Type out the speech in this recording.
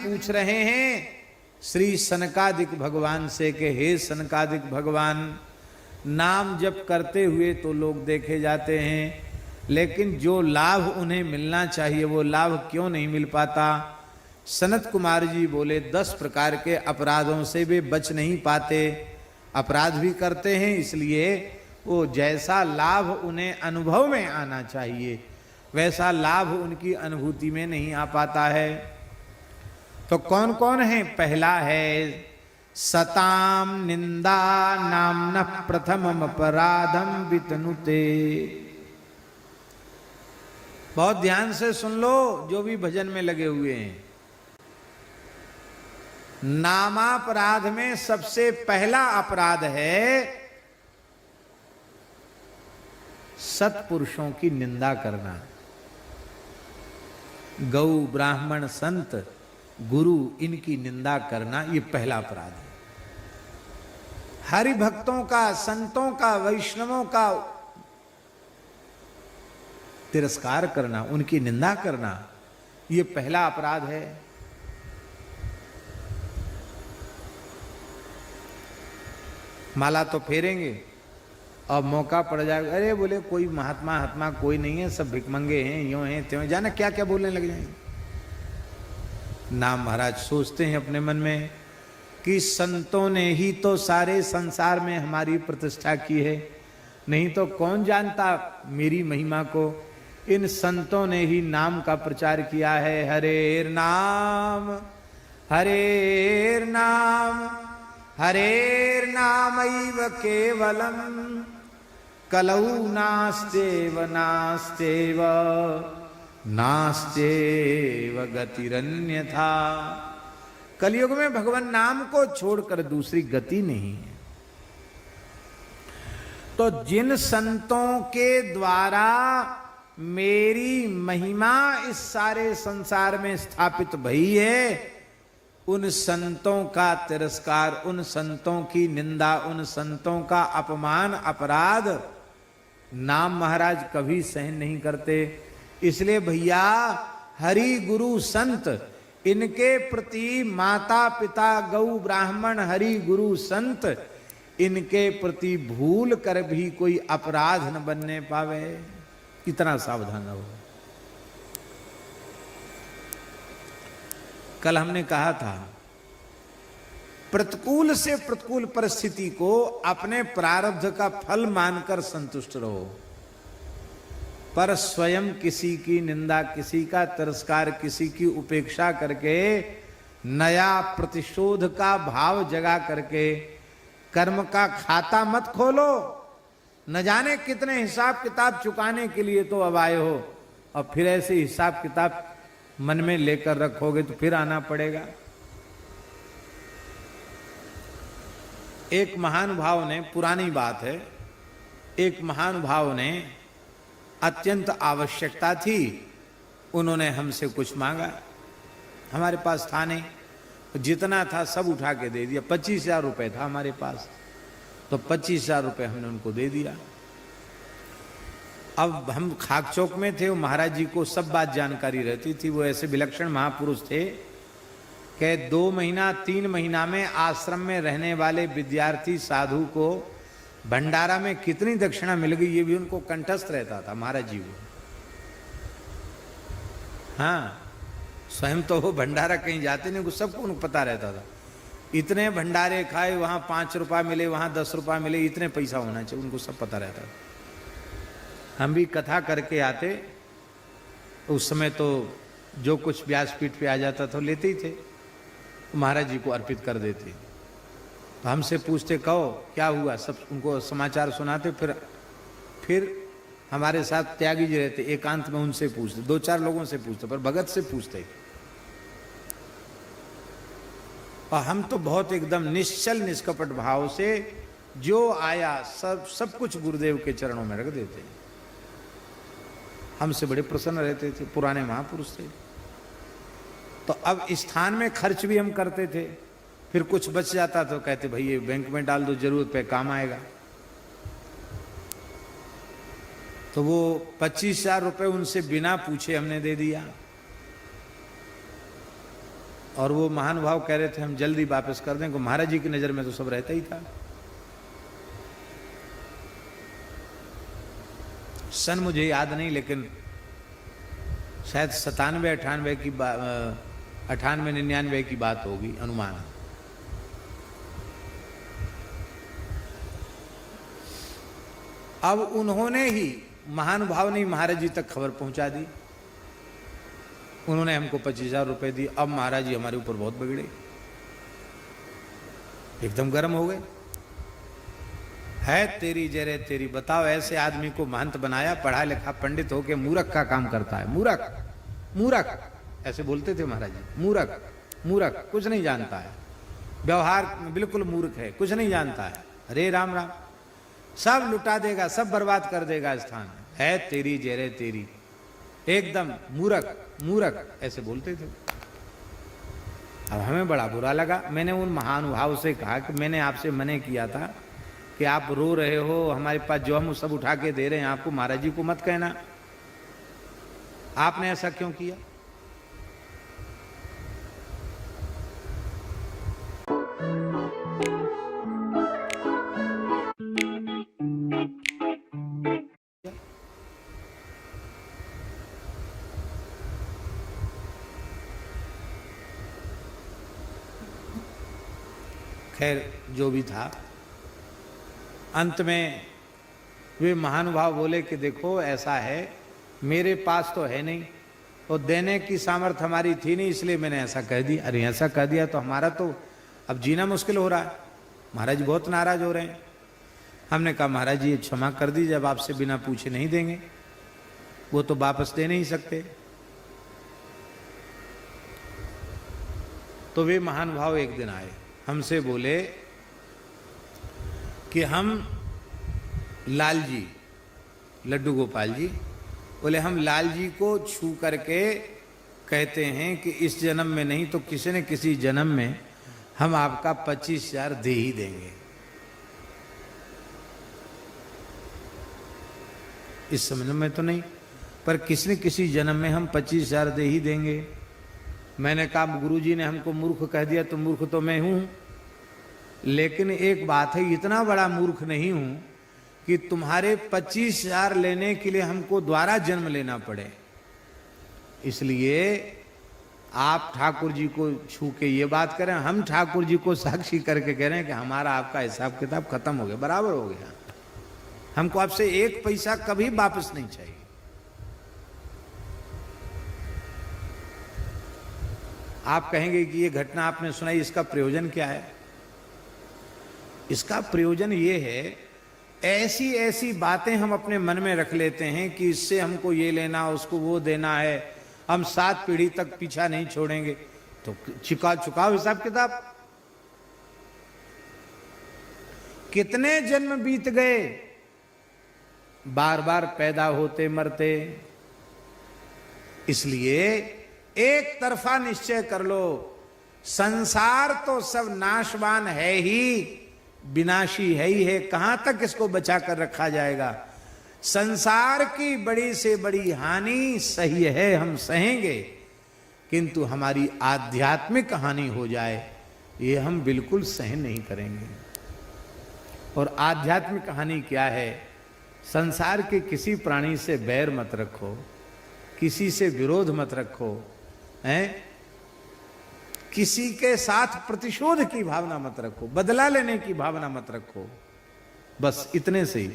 पूछ रहे हैं श्री सनकादिक भगवान से कि हे सनकादिक भगवान, नाम जप करते हुए तो लोग देखे जाते हैं, लेकिन जो लाभ उन्हें मिलना चाहिए वो लाभ क्यों नहीं मिल पाता? सनत कुमार जी बोले 10 प्रकार के अपराधों से वे बच नहीं पाते, अपराध भी करते हैं, इसलिए वो जैसा लाभ उन्हें अनुभव में आना चाहिए वैसा लाभ उनकी अनुभूति में नहीं आ पाता है। तो कौन कौन है? पहला है सताम निंदा नामन प्रथमम अपराधम वितनुते। बहुत ध्यान से सुन लो जो भी भजन में लगे हुए हैं। नामापराध में सबसे पहला अपराध है सत्पुरुषों की निंदा करना। गौ ब्राह्मण संत गुरु इनकी निंदा करना, ये पहला अपराध है। हरि भक्तों का, संतों का, वैष्णवों का तिरस्कार करना, उनकी निंदा करना, ये पहला अपराध है। माला तो फेरेंगे और मौका पड़ जाएगा, अरे बोले कोई महात्मा हात्मा कोई नहीं है, सब भिकमंगे हैं, यूं हैं त्यों, जाना क्या क्या बोलने लग जाएंगे। नाम महाराज सोचते हैं अपने मन में कि संतों ने ही तो सारे संसार में हमारी प्रतिष्ठा की है, नहीं तो कौन जानता मेरी महिमा को। इन संतों ने ही नाम का प्रचार किया है। हरेर नाम हरेर नाम हरेर नामैव केवलम कलौ नास्तेव नास्तेव नास्तेव गतिरन्यथा। कलयुग में भगवान नाम को छोड़कर दूसरी गति नहीं है। तो जिन संतों के द्वारा मेरी महिमा इस सारे संसार में स्थापित भई है, उन संतों का तिरस्कार, उन संतों की निंदा, उन संतों का अपमान, अपराध नाम महाराज कभी सहन नहीं करते। इसलिए भैया हरि गुरु संत इनके प्रति माता पिता गौ ब्राह्मण हरि गुरु संत इनके प्रति भूल कर भी कोई अपराध न बनने पावे, इतना सावधान रहो। कल हमने कहा था प्रतिकूल से प्रतिकूल परिस्थिति को अपने प्रारब्ध का फल मानकर संतुष्ट रहो, पर स्वयं किसी की निंदा, किसी का तिरस्कार, किसी की उपेक्षा करके नया प्रतिशोध का भाव जगा करके कर्म का खाता मत खोलो। न जाने कितने हिसाब किताब चुकाने के लिए तो अब आए हो, और फिर ऐसे हिसाब किताब मन में लेकर रखोगे तो फिर आना पड़ेगा। एक महानुभाव ने, पुरानी बात है, एक महानुभाव ने अत्यंत आवश्यकता थी, उन्होंने हमसे कुछ मांगा, हमारे पास था नहीं, जितना था सब उठा के दे दिया। 25,000 रुपये था हमारे पास, तो 25,000 रुपये हमने उनको दे दिया। अब हम खाक चौक में थे, वो महाराज जी को सब बात जानकारी रहती थी। वो ऐसे विलक्षण महापुरुष थे कि 2 महीना 3 महीना में आश्रम में रहने वाले विद्यार्थी साधु को भंडारा में कितनी दक्षिणा मिल गई ये भी उनको कंठस्थ रहता था महाराज जी को। हाँ, स्वयं तो वो भंडारा कहीं जाते नहीं, सबको उनको पता रहता था। इतने भंडारे खाए, वहां 5 रुपया मिले, वहां 10 रुपया मिले, इतने पैसा होना चाहिए, उनको सब पता रहता था। हम भी कथा करके आते, उस समय तो जो कुछ व्यासपीठ पे आ जाता था लेते ही थे, महाराज जी को अर्पित कर देते। तो हमसे पूछते कहो क्या हुआ, सब उनको समाचार सुनाते। फिर हमारे साथ त्यागी जी रहते, एकांत में उनसे पूछते, 2-4 लोगों से पूछते, पर भगत से पूछते। और हम तो बहुत एकदम निश्चल निष्कपट भाव से जो आया सब कुछ गुरुदेव के चरणों में रख देते। हमसे बड़े प्रसन्न रहते थे, पुराने महापुरुष थे। तो अब स्थान में खर्च भी हम करते थे, फिर कुछ बच जाता तो कहते भाई ये बैंक में डाल दो, जरूरत पे काम आएगा। तो वो 25,000 रुपये उनसे बिना पूछे हमने दे दिया। और वो महानुभाव कह रहे थे हम जल्दी वापस कर दें, महाराज जी की नज़र में तो सब रहता ही था। सन मुझे याद नहीं, लेकिन शायद 97-98 की 98-99 की बात होगी अनुमान। अब उन्होंने ही, महानुभाव ने महाराज जी तक खबर पहुंचा दी। उन्होंने हमको 25,000 रुपए दिए। अब महाराज जी हमारे ऊपर बहुत बिगड़े, एकदम गर्म हो गए। है तेरी जरे तेरी, बताओ ऐसे आदमी को महंत बनाया, पढ़ा लिखा पंडित होके मूर्ख का काम करता है। मूर्ख मूर्ख ऐसे बोलते थे महाराज जी। मूर्ख मूर्ख, कुछ नहीं जानता है, व्यवहार में बिल्कुल मूर्ख है, कुछ नहीं जानता है। अरे राम राम, सब लुटा देगा, सब बर्बाद कर देगा स्थान। है तेरी जरे तेरी, एकदम मूर्ख मूर्ख ऐसे बोलते थे। अब हमें बड़ा बुरा लगा। मैंने उन महानुभाव से कहा कि मैंने आपसे मने किया था कि आप रो रहे हो, हमारे पास जो हम सब उठा के दे रहे हैं आपको, महाराज जी को मत कहना। आपने ऐसा क्यों किया? खैर जो भी था, अंत में वे महानुभाव बोले कि देखो ऐसा है, मेरे पास तो है नहीं और देने की सामर्थ्य हमारी थी नहीं, इसलिए मैंने ऐसा कह दिया। अरे ऐसा कह दिया तो हमारा तो अब जीना मुश्किल हो रहा है। महाराज जी बहुत नाराज हो रहे हैं। हमने कहा महाराज जी क्षमा कर दीजिए, अब आपसे बिना पूछे नहीं देंगे, वो तो वापस दे नहीं सकते। तो वे महानुभाव एक दिन आए, हमसे बोले कि हम लाल जी, लड्डू गोपाल जी, बोले हम लाल जी को छू करके कहते हैं कि इस जन्म में नहीं तो किसी न किसी जन्म में हम आपका 25,000 दे ही देंगे। इस जन्म में तो नहीं, पर किसी न किसी जन्म में हम 25,000 दे ही देंगे। मैंने कहा गुरुजी ने हमको मूर्ख कह दिया, तो मूर्ख तो मैं हूं, लेकिन एक बात है, इतना बड़ा मूर्ख नहीं हूं कि तुम्हारे 25,000 लेने के लिए हमको दोबारा जन्म लेना पड़े। इसलिए आप ठाकुर जी को छू के ये बात करें, हम ठाकुर जी को साक्षी करके कह रहे हैं कि हमारा आपका हिसाब किताब खत्म हो गया, बराबर हो गया। हमको आपसे एक पैसा कभी वापस नहीं चाहिए। आप कहेंगे कि ये घटना आपने सुनाई, इसका प्रयोजन क्या है? इसका प्रयोजन ये है, ऐसी ऐसी बातें हम अपने मन में रख लेते हैं कि इससे हमको ये लेना, उसको वो देना है, हम 7 पीढ़ी तक पीछा नहीं छोड़ेंगे। तो चुकाओ हिसाब किताब। कितने जन्म बीत गए, बार बार पैदा होते मरते। इसलिए एक तरफा निश्चय कर लो, संसार तो सब नाशवान है ही, विनाशी है ही है, कहां तक इसको बचा कर रखा जाएगा। संसार की बड़ी से बड़ी हानि सही है, हम सहेंगे, किंतु हमारी आध्यात्मिक हानि हो जाए ये हम बिल्कुल सहन नहीं करेंगे। और आध्यात्मिक हानि क्या है? संसार के किसी प्राणी से बैर मत रखो, किसी से विरोध मत रखो, हैं? किसी के साथ प्रतिशोध की भावना मत रखो, बदला लेने की भावना मत रखो। बस इतने से ही